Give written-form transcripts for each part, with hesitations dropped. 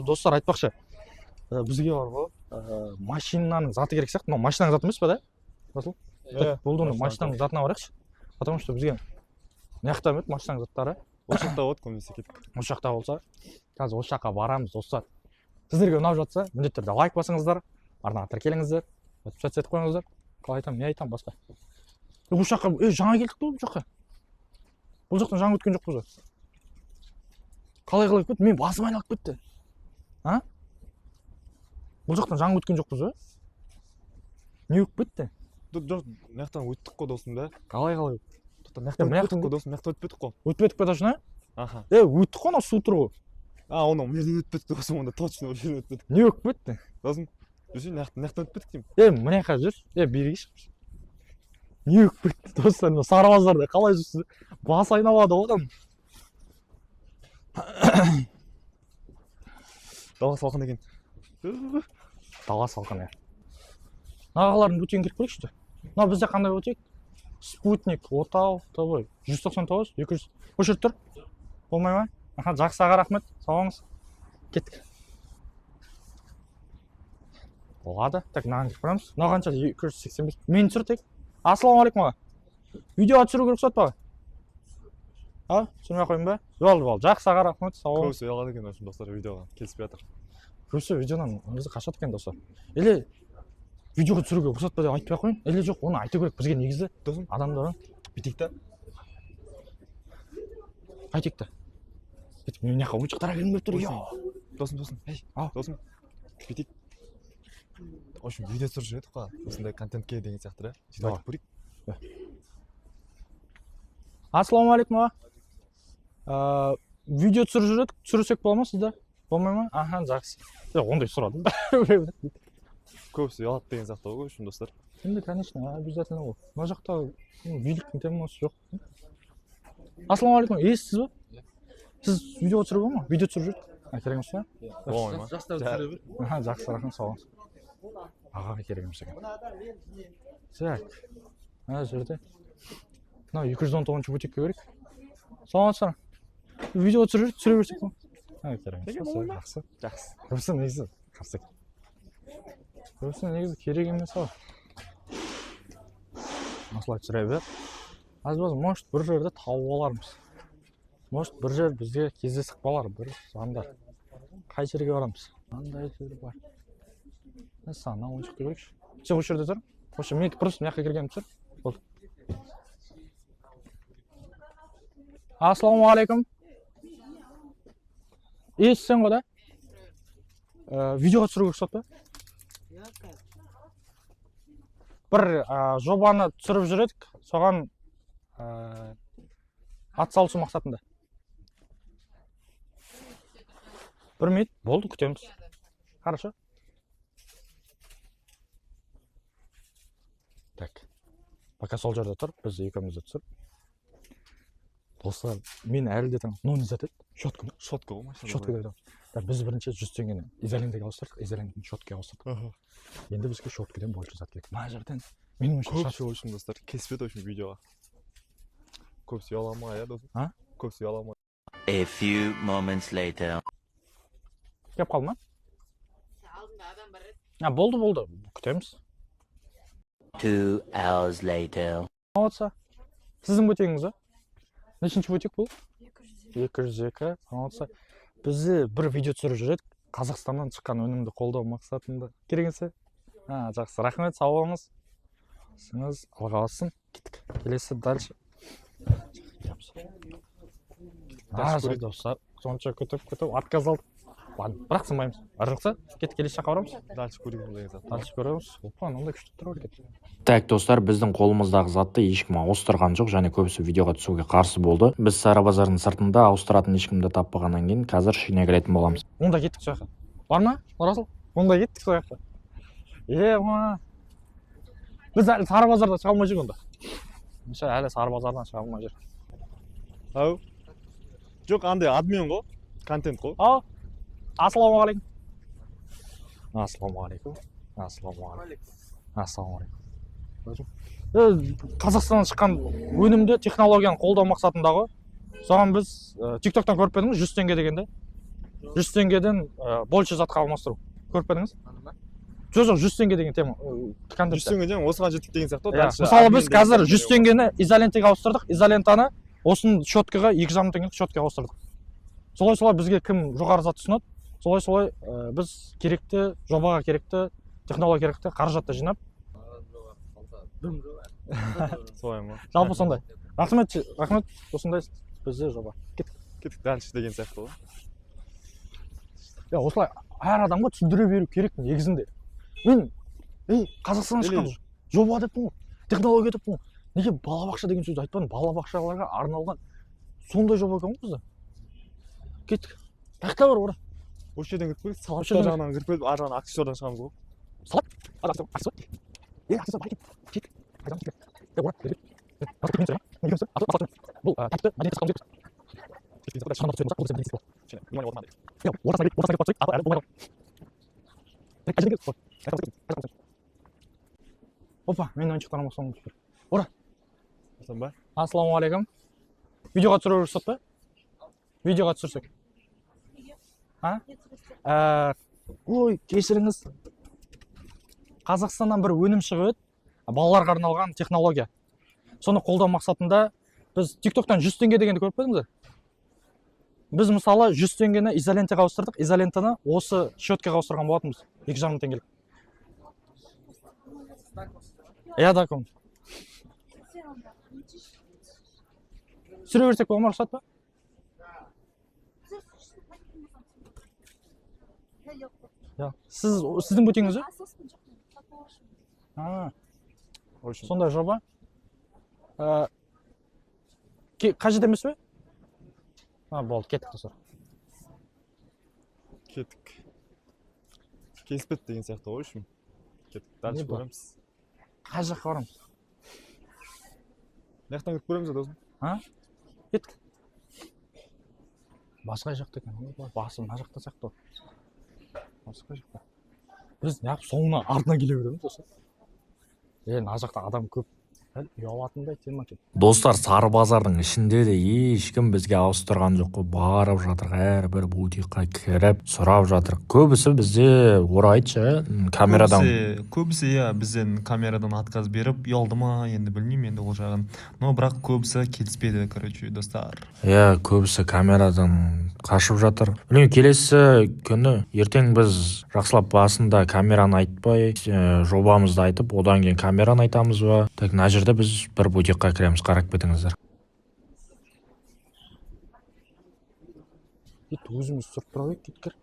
Достар, айтпақшы, бізге бар ғой, машинаның заты керек сияқты. Мынау машинаның заты емес па, да? Расыл? Болды, оны машинаның затына барайықшы. Потому что бізге не жақта емес машинаның заттары. Осы жақта болады, көбінесе кетіп. Осы жақта болса, қазір осы жаққа барамыз, достар. Сіздерге ұнап жатса, міндетті түрде лайк басыңыздар, арнаға тіркеліңіздер, подписаться етіп қойыңыздар. Қалай айтамын, не айтамын басқа. Бұл жаққа, жаңа келдік қой бұл жаққа. Бұл жақтан жаңа өткен жоқпыз ғой. Қалай кетті? Мен басым айналып кетті. А? Бұл жақтан жаңа өткен жоқпыз ғой. Не өтіп кетті? Жоқ, маяқтан өттік қой досым да. Қалай? Маяқтан өттік қой досым, маяқтан өтпедік қой. Өтпедік пе точно? Аха. Өттік қой, анау су тұр ғой. Оны мерден өтпедік досым, онда точно жерден өтпедік. Не өтіп кетті? Досым, жүрсен, маяқтан өтпедік деймін. Міне қазір жүр. Берейікші. Не өтіп кетті достар, сарбаздарда қалай жүрсіз? Бас айналады одан. Дала салқын екен. Дала салқын, Нағалардың бөтен келіп көрейікші. Мына бізде қандай өтейік? Спутник, Отау, тобой. 199, 200. Өшір тұр. Болмай ма? Жақсы аға, рахмет. Сау болыңыз. Кеттік. Болады. Так, мынаны кіріп көреміз. Мына қанша 285. Мені түсір тек. Ассалаумағалейкум аға. Видео түсіру керек сот па? Түсірмей қойын ба? Болды. Жақсы аға, рахмет. Сау болыңыз. Көбісі ұялады екен осы достар видеоға. Келіспей жатыр. Көбісі видеодан өзі қашады екен достар. Или видеоға түсіруге рұқсат па деп айтпай қойын. Или жоқ, оны айту керек бізге негізі. Досым, адамдар бүйтейік та. Қайтейік та. Мен мына жаққа ойыншықтарға кіргім келіп тұр. Досым. Досым. Бүйтейік. Общем, видео түсіріп жүр едік қой. Осындай контентке деген сияқты да. Сөйтіп айтып көрейік. Ассалаумағалейкум аға. Видео түсіріп жүр едік. Түсірсек бола ма сізді? Болмай ма? Жақсы. Ондай сұрадым. Көбісі ұялады деген сияқты ғой үшін достар. Енді, конечно, обязательно ол. Мына жақта биліктің темасы жоқ. Ассалаумағалейкум. Сіз ба? Сіз видео түсіріп ба ма? Видео түсіріп жүрдік. Керек емес па? Болмай ма? Жастар түсіріп жүр. Жақсы, рахмет, сау болыңыз. Ағаға керек емес екен. Так. Жерде. Мына 219-ші бутикке көрейік. Сау болыңыздар. Видео түсіріп жүрдік, түсіре берсек па? Керек емес. Жақсы. Көбісі негізі қарсы. Көбісі негізі керек емес ау. Осылай түсіре бер. Аз-баз, может, бір жерде тауып алармыз. Может, бір жер бізге кездесіп қалар, бір жандар. Қай жерге барамыз? Қандай жер бар? Сана ойыншықты көрейікші. Сен осы жерде тұр? Осы мен просто мына жаққа кіргенім түсір. Болды. Ассалаумағалейкум. Сен ғой да? Видеоға түсіруге рұқсат па? Бір жобаны түсіріп жүр едік, соған атсалысу мақсатында. Бір минут, болды, күтеміз. Хорошо. Так, пока сол жерде тұр, біз екеумізді түсір. Достар, мен әлі де таң, не зат еді? Шотка ма? Шотка ғой машина. Шотка дейді. Біз бірінші 100 теңгені изолентаға ауыстырдық, изолентаны шоткаға ауыстырдық. Енді бізге шоткадан больше зат керек. Мына жерден менің ойымша көбісі үшін достар кеспеді үшін видеоға. Көбісі ұяламай, досым. Көбісі ұяламай. A few moments later. Кеп қалды ма? Болды. Күтеміз. 2 hours later. Алатса. Сіздің бөтегіңіз ба? Нешінші бөтек бұл? 202. Алатса. Бізді бір видео түсіріп жүреді. Қазақстаннан шыққан өнімді қолдау мақсатында. Керегенсе? Жақсы. Рахмет, сау болыңыз. Сіңіз алға бассын. Кеттік. Келесі дальше. Достар. Сонша күтіп, отказ алдық. Бірақ сынбаймыз. Аржықса, кет келесі жаққа барамыз. Дальше көреміз деген зат. Дальше көреміз. Опан, ондай күшті тұр екен. Так, достар, біздің қолымыздағы затты ешкім ауыстырған жоқ, және көбісі видеоға түсуге қарсы болды. Біз Сары базардың сыртында ауыстыратын ешкімді таппағаннан кейін қазір шүйіне кіретін боламыз. Онда кеттік сол жаққа. Бар ма? Расыл? Онда кеттік сол жаққа. Біз әлі Сары базарда шыға алмай жүр онда. Әлі Сары базардан шыға алмай жүр. Жоқ, андай админ ғой, контент қой. Ассалаумағалейкум. Қазақстаннан шыққан өнімді технологияны қолдау мақсатында ғой. Соған біз TikTok'тан көріп едіңіз 100 теңге дегенде. 100 теңгеден больше затқа алмастыру. Көріп пе едіңіз? Жоқ, 100 теңге деген тема. 100 теңгеден осыған жеттік деген сияқты. Мысалы біз қазір 100 теңгені изолентаға ауыстырдық. Изолентаны осының щеткаға 2,5 теңгелік щеткаға ауыстырдық. Солай бізге кім жоғары зат ұсынады, солай біз керекті жобаға керекті технология керекті қаражатты жинап. Солай ма? Жалпы сондай. Рахмет, осындай бізде жоба. Кеттік дальше деген сияқты ғой. Осылай әр адамға түсіндіре беру керек негізінде. Мен Қазақстаннан шыққан жоба деппін ғой, технология деппін ғой. Неге балабақша деген сөзді айтпадым? Балабақшаларға арналған сондай жоба екен ғой бізде. Кеттік. Қайда бар ора? Осы жерден кіріп келіп, салаттар жағынан кіріп келіп, ар жағынан аксессуардан шығамыз ғой. Салат? Аксессуар? Аксессуар бар екен. Кеттік. Қайдан кеттік? Ора, бері. Бұл тәтті мәдениет сақтауымыз керек. Опа, мен ойыншықтарым осылай түспір. Ора. Ба? Ассалаумағалейкум. Видеоға түсіру рұқсат па? Видеоға түсірсек. Ой, кешіріңіз. Қазақстаннан бір өнім шығып еді. Балаларға арналған технология. Соны қолдау мақсатында біз TikTok-тан 100 теңге дегенді көріп пе? Біз мысалы 100 теңгені изолентаға ауыстырдық. Изолентаны осы щеткаға ауыстырған болатынбыз. 2,5 теңгелік. Да, ком. Сүре берсек бола ма, рұқсат па? Сіздің бөтеңіз бе? Сондай жоба. Қажет емес бе? Болды, кеттік достар. Кеттік. Келіспет деген сияқты ғой үшін. Кеттік, дальше көреміз. Қай жаққа барамыз? Наяқтан кіріп көреміз досым. Кеттік. Басқа жақта екен. Басы мына жақта сияқты. Басқа жақта. Біз неғып соңына артына келе береміз достар. Мына жақта адам көп. Ұялатындай тема екен. Достар, сары базардың ішінде де ешкім бізге ауыстырған жоқ қой. Барып жатыр, әрбір бутикқа кіріп сұрап жатыр. Көбісі бізде орайтшы камерадан. Көбісі бізден камерадан отказ беріп, ұялды ма, енді білмеймін енді ол жағын. Но бірақ көбісі келіспеді, короче, достар. Көбісі камерадан қашып жатыр. Білмеймін, келесі күні ертең біз жақсылап басында камераны айтпай, жобамызды айтып, одан кейін камераны айтамыз ба? Так, мына жерде біз бір бутикқа кіреміз, қарап кетіңіздер. Өзіміз тұрып тұра кеткір.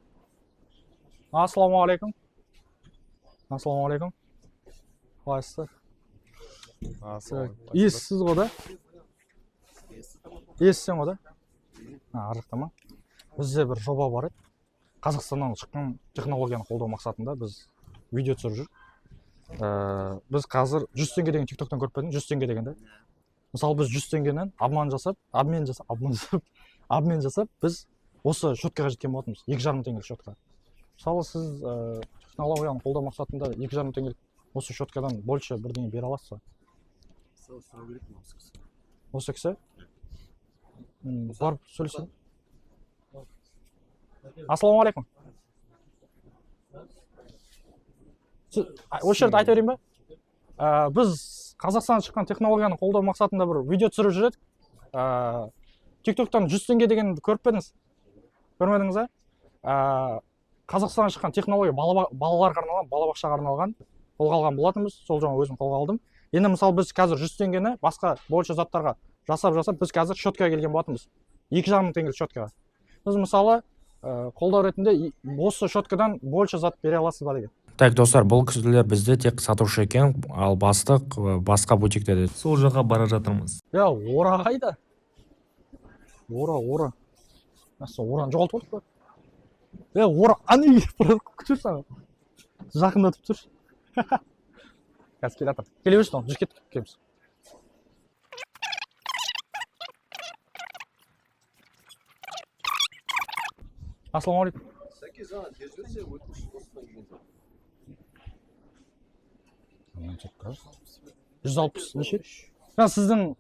Ассалаумағалейкум. Ассалаумағалейкум. Қалайсыздар? Ессіз ғой да? Ессің ғой да? Аржақта ма? Бізде бір жоба бар еді. Қазақстаннан шыққан технологияны қолдау мақсатында біз видео түсіріп жүр. Біз қазір 100 теңге деген TikTok-тан көріп пе едіңіз? 100 теңге дегенде. Мысалы біз 100 теңгенен обмен жасап, біз осы щеткаға жеткен болатынбыз. 2,5 теңгелік щеткаға. Мысалы сіз технологияны қолдау мақсатында 2,5 теңгелік осы щеткадан больше бірдеңе бере аласыз ба? Осы кісі? Барып сөйлесең. Ассалаумағалейкум. Осы жерді айта берейін ба? Біз Қазақстаннан шыққан технологияны қолдау мақсатында бір видео түсіріп жүр едік. TikTok-тан 100 теңге дегенді көріп пе едіңіз? Көрмедіңіз, Қазақстаннан шыққан технология балаларға арналған, балабақшаға арналған қолға алған болатынбыз. Сол жаңа өзім қолға алдым. Енді мысалы біз қазір 100 теңгені басқа больше заттарға жасап біз қазір щеткаға келген болатынбыз. 2,5 теңгелік щеткаға. Біз мысалы қолдау ретінде осы щеткадан больше зат бере аласыз ба деген. Так, достар, бұл кісілер бізде тек сатушы екен, ал бастық басқа бутикте де. Сол жаққа бара жатырмыз. Ора қайда? Ора. Ораны жоғалтып отырық па? Ора, аны күтір саған. Жақындатып тұр. Қазір келе жатыр. Келе берші, жүз кеттік, келеміз. Ассалаумағалейкум. 160 неше? Сіздің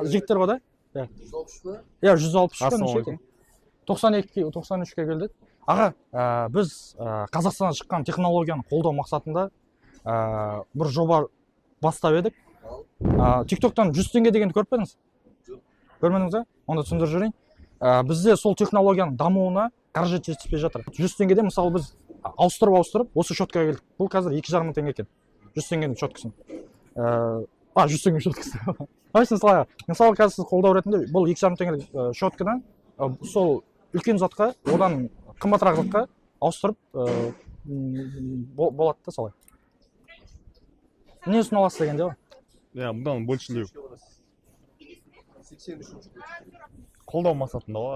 жігіттер ғой да? 160 па? 160 неше екен? 93-ке келдік. Аға, біз Қазақстаннан шыққан технологияны қолдау мақсатында бір жоба бастап едік. TikToktан 100 теңге дегенді көріп пе едіңіз? Көрмедіңіз бе? Онда түсіндіріп жіберейін. Бізде сол технологияның дамуына қаржы жетіспей жатыр. 100 теңгеде мысалы біз ауыстырып осы счеткаға келдік. Бұл қазір 2,5 мың теңге екен. 100 теңгенің счеткасын. 100 теңге счеткасы. Мысалы қазір сіз қолдау ретінде бұл 2,5 мың теңгелік счеткадан сол үлкен затқа, одан қымбатырақ затқа ауыстырып болады да солай. Не үшін аласыз дегенде ғой? Бұдан бөлшілеу. Қолдау мақсатында ғой.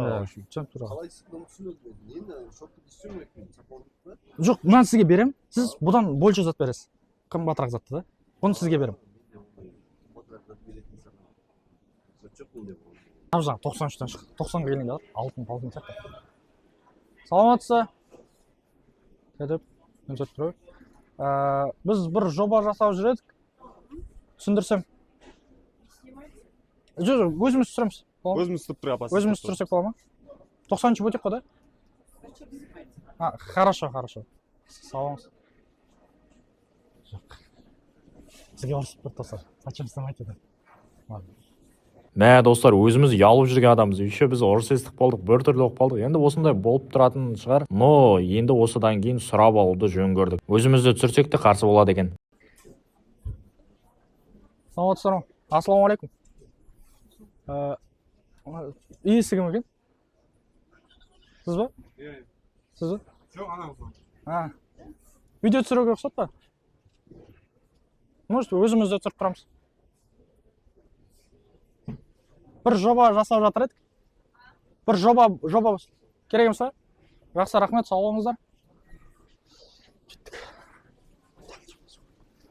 Жоқ, мынаны сізге берем, сіз бұдан больше зат бересіз. Қымбатырақ затты да. Бұны сізге берем. Абжан 93-тен шық. 90-ға келгенде алтын сияқты. Саламатсыз. Кетіп, үнсет тұрайық. Біз бір жоба жасап жүредік. Түсіндірсем. Жоқ, өзіміз түсіреміз. Өзіміз түсіріп тұр, апасы. Өзіміз түсірсек бола ма? 90-шы бөтек қой да? Хорошо. Саламыз. Жоқ. Сізге ұрысып бір достар. Зачем снимать еді? Мә достар, өзіміз ұялып жүрген адамбыз. Еще біз ұрыс естіп болдық, бір түрлі оқып қалдық. Енді осындай болып тұратын шығар. Но енді осыдан кейін сұрап алуды жөн көрдік. Өзімізді түсірсек те қарсы болады екен. Саламатсыздар ма? Ассалаумағалейкум. Иесі кім екен? Сіз ба? Сіз ба? Жоқ, анау. Видео түсіруге рұқсат па? Может, өзімізді түсіріп тұрамыз. Бір жоба жасап жатыр едік. Бір жоба керек емес па? Жақсы, рахмет, сау болыңыздар.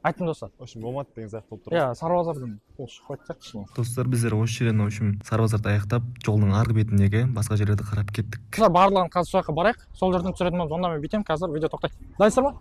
Айттым достар. В общем, болмады деген сияқты болып тұр. Сарбазардан қол шығып қайтсақ. Достар, біздер осы жерден Сарбазарды аяқтап, жолдың арғы бетіндегі басқа жерлерді қарап кеттік. Барлығын қазір сол жаққа барайық. Сол жерден түсіретін боламыз. Онда мен бүйтемін, қазір видео тоқтайды. Дайсыздар ма?